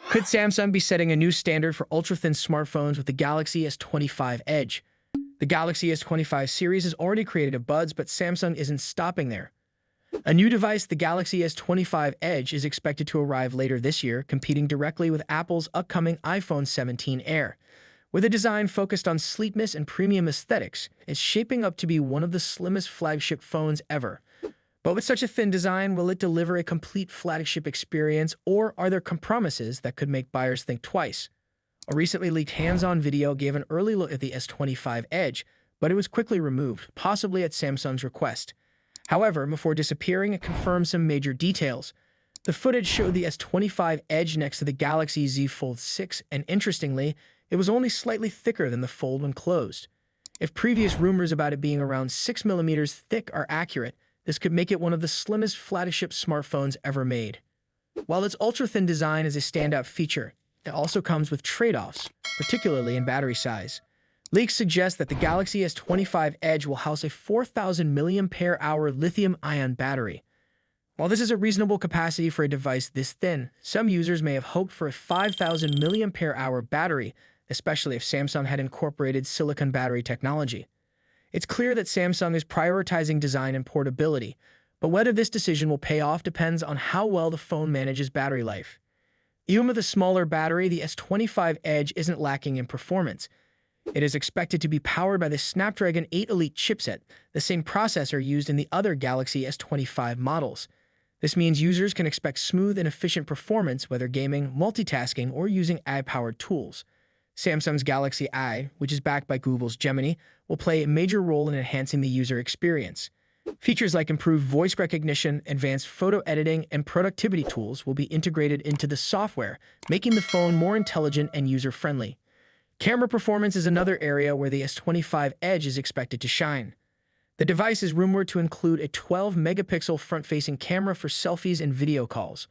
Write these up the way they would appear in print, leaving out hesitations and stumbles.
Could Samsung be setting a new standard for ultra-thin smartphones with the Galaxy S25 Edge? The Galaxy S25 series has already created a buzz, but Samsung isn't stopping there. A new device, the Galaxy S25 Edge, is expected to arrive later this year, competing directly with Apple's upcoming iPhone 17 Air. With a design focused on sleekness and premium aesthetics, it's shaping up to be one of the slimmest flagship phones ever. But with such a thin design, will it deliver a complete flagship experience, or are there compromises that could make buyers think twice? A recently leaked hands-on video gave an early look at the S25 Edge, but it was quickly removed, possibly at Samsung's request. However, before disappearing, it confirmed some major details. The footage showed the S25 Edge next to the Galaxy Z Fold 6, and interestingly, it was only slightly thicker than the Fold when closed. If previous rumors about it being around 6 mm thick are accurate, this could make it one of the slimmest flagship smartphones ever made. While its ultra-thin design is a standout feature, it also comes with trade-offs, particularly in battery size. Leaks suggest that the Galaxy S25 Edge will house a 4,000 mAh lithium-ion battery. While this is a reasonable capacity for a device this thin, some users may have hoped for a 5,000 mAh battery, especially if Samsung had incorporated silicon battery technology. It's clear that Samsung is prioritizing design and portability, but whether this decision will pay off depends on how well the phone manages battery life. Even with a smaller battery, the S25 Edge isn't lacking in performance. It is expected to be powered by the Snapdragon 8 Elite chipset, the same processor used in the other Galaxy S25 models. This means users can expect smooth and efficient performance whether gaming, multitasking, or using AI-powered tools. Samsung's Galaxy I, which is backed by Google's Gemini, will play a major role in enhancing the user experience. Features like improved voice recognition, advanced photo editing, and productivity tools will be integrated into the software, making the phone more intelligent and user-friendly. Camera performance is another area where the S25 Edge is expected to shine. The device is rumored to include a 12-megapixel front-facing camera for selfies and video calls.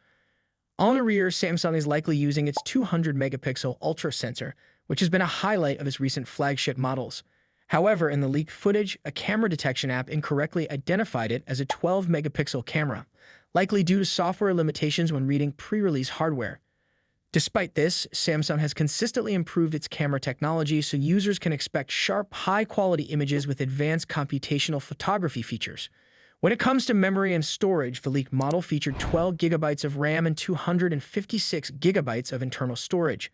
On the rear, Samsung is likely using its 200-megapixel ultra sensor, which has been a highlight of its recent flagship models. However, in the leaked footage, a camera detection app incorrectly identified it as a 12-megapixel camera, likely due to software limitations when reading pre-release hardware. Despite this, Samsung has consistently improved its camera technology so users can expect sharp, high-quality images with advanced computational photography features. When it comes to memory and storage, the leaked model featured 12 GB of RAM and 256 GB of internal storage.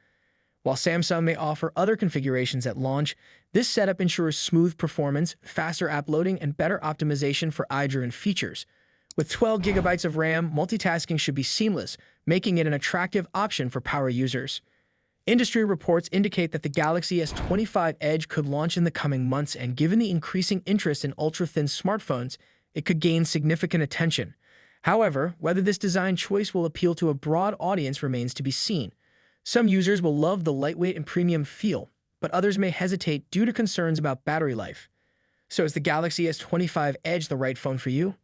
While Samsung may offer other configurations at launch, this setup ensures smooth performance, faster app loading, and better optimization for eye-driven features. With 12 GB of RAM, multitasking should be seamless, making it an attractive option for power users. Industry reports indicate that the Galaxy S25 Edge could launch in the coming months, and given the increasing interest in ultra-thin smartphones, it could gain significant attention. However, whether this design choice will appeal to a broad audience remains to be seen. Some users will love the lightweight and premium feel, but others may hesitate due to concerns about battery life. So is the Galaxy S25 Edge the right phone for you?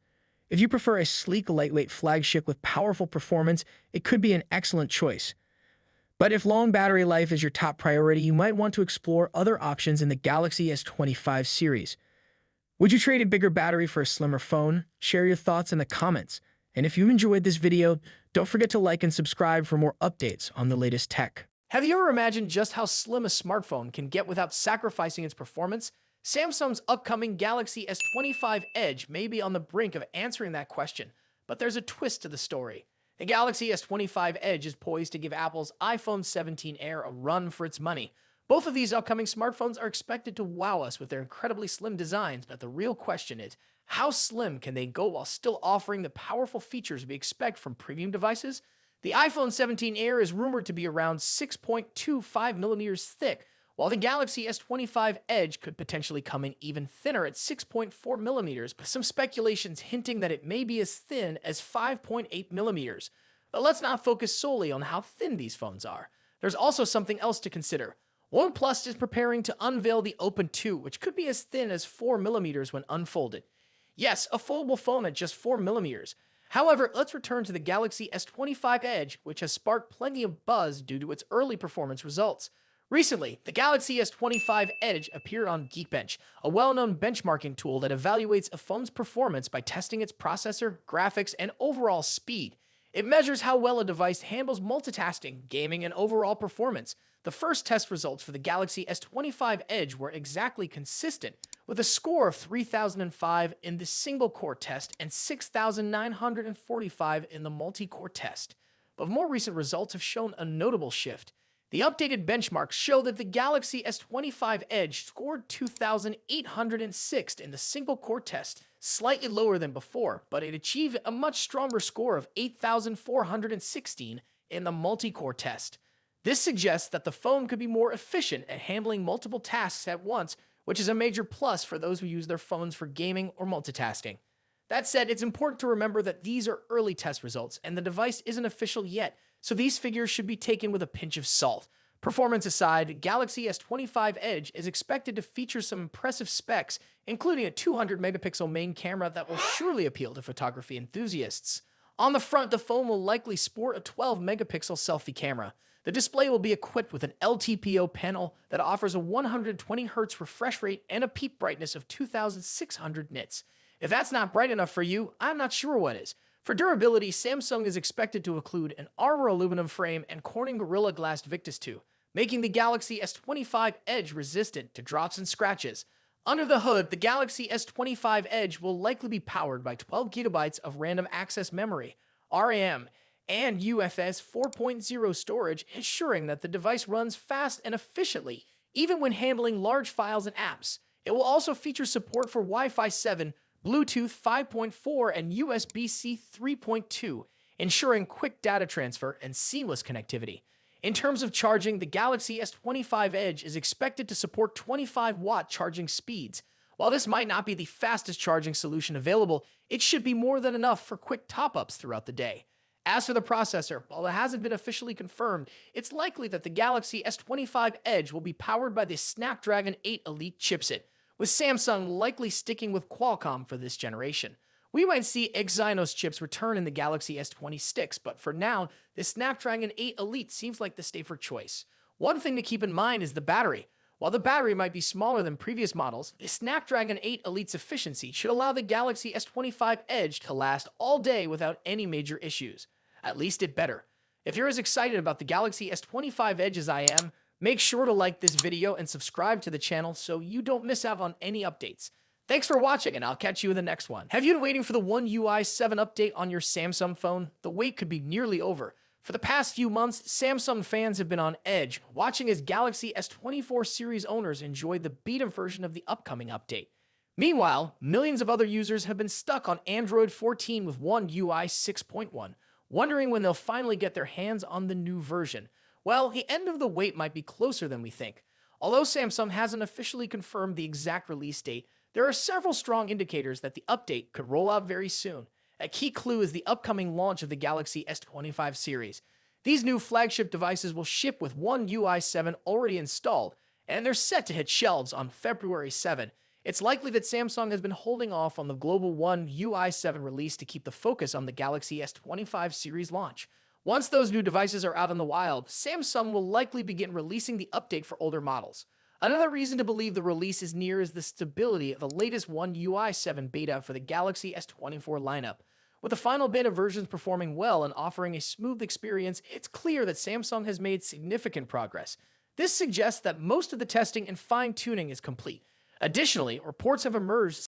If you prefer a sleek, lightweight flagship with powerful performance, it could be an excellent choice. But if long battery life is your top priority, you might want to explore other options in the Galaxy S25 series. Would you trade a bigger battery for a slimmer phone? Share your thoughts in the comments. And if you enjoyed this video, don't forget to like and subscribe for more updates on the latest tech. Have you ever imagined just how slim a smartphone can get without sacrificing its performance? Samsung's upcoming Galaxy S25 Edge may be on the brink of answering that question, but there's a twist to the story. The Galaxy S25 Edge is poised to give Apple's iPhone 17 Air a run for its money. Both of these upcoming smartphones are expected to wow us with their incredibly slim designs, but the real question is, how slim can they go while still offering the powerful features we expect from premium devices? The iPhone 17 Air is rumored to be around 6.25 mm thick, while the Galaxy S25 Edge could potentially come in even thinner at 6.4 mm, with some speculations hinting that it may be as thin as 5.8 mm. But let's not focus solely on how thin these phones are. There's also something else to consider. OnePlus is preparing to unveil the Open 2, which could be as thin as 4 mm when unfolded. Yes, a foldable phone at just 4 mm. However, let's return to the Galaxy S25 Edge, which has sparked plenty of buzz due to its early performance results. Recently, the Galaxy S25 Edge appeared on Geekbench, a well-known benchmarking tool that evaluates a phone's performance by testing its processor, graphics, and overall speed. It measures how well a device handles multitasking, gaming, and overall performance. The first test results for the Galaxy S25 Edge were exactly consistent, with a score of 3005 in the single-core test and 6945 in the multi-core test. But more recent results have shown a notable shift. The updated benchmarks show that the Galaxy S25 Edge scored 2,806 in the single-core test, slightly lower than before, but it achieved a much stronger score of 8,416 in the multi-core test. This suggests that the phone could be more efficient at handling multiple tasks at once, which is a major plus for those who use their phones for gaming or multitasking. That said, it's important to remember that these are early test results and the device isn't official yet, so these figures should be taken with a pinch of salt. Performance aside, Galaxy S25 Edge is expected to feature some impressive specs, including a 200-megapixel main camera that will surely appeal to photography enthusiasts. On the front, the phone will likely sport a 12-megapixel selfie camera. The display will be equipped with an LTPO panel that offers a 120Hz refresh rate and a peak brightness of 2,600 nits. If that's not bright enough for you, I'm not sure what is. For durability, Samsung is expected to include an Armor aluminum frame and Corning Gorilla Glass Victus 2, making the Galaxy S25 Edge resistant to drops and scratches. Under the hood, the Galaxy S25 Edge will likely be powered by 12 GB of random access memory, RAM, and UFS 4.0 storage, ensuring that the device runs fast and efficiently, even when handling large files and apps. It will also feature support for Wi-Fi 7, Bluetooth 5.4, and USB-C 3.2, ensuring quick data transfer and seamless connectivity. In terms of charging, the Galaxy S25 Edge is expected to support 25-watt charging speeds. While this might not be the fastest charging solution available, it should be more than enough for quick top-ups throughout the day. As for the processor, while it hasn't been officially confirmed, it's likely that the Galaxy S25 Edge will be powered by the Snapdragon 8 Elite chipset, with Samsung likely sticking with Qualcomm for this generation. We might see Exynos chips return in the Galaxy S26, but for now, the Snapdragon 8 Elite seems like the safer choice. One thing to keep in mind is the battery. While the battery might be smaller than previous models, the Snapdragon 8 Elite's efficiency should allow the Galaxy S25 Edge to last all day without any major issues. At least it better. If you're as excited about the Galaxy S25 Edge as I am, make sure to like this video and subscribe to the channel so you don't miss out on any updates. Thanks for watching, and I'll catch you in the next one. Have you been waiting for the One UI 7 update on your Samsung phone? The wait could be nearly over. For the past few months, Samsung fans have been on edge, watching as Galaxy S24 series owners enjoy the beta version of the upcoming update. Meanwhile, millions of other users have been stuck on Android 14 with One UI 6.1, wondering when they'll finally get their hands on the new version. Well, the end of the wait might be closer than we think. Although Samsung hasn't officially confirmed the exact release date, there are several strong indicators that the update could roll out very soon. A key clue is the upcoming launch of the Galaxy S25 series. These new flagship devices will ship with One UI 7 already installed, and they're set to hit shelves on February 7. It's likely that Samsung has been holding off on the global One UI 7 release to keep the focus on the Galaxy S25 series launch. Once those new devices are out in the wild, Samsung will likely begin releasing the update for older models. Another reason to believe the release is near is the stability of the latest One UI 7 beta for the Galaxy S24 lineup. With the final beta versions performing well and offering a smooth experience, it's clear that Samsung has made significant progress. This suggests that most of the testing and fine-tuning is complete. Additionally, reports have emerged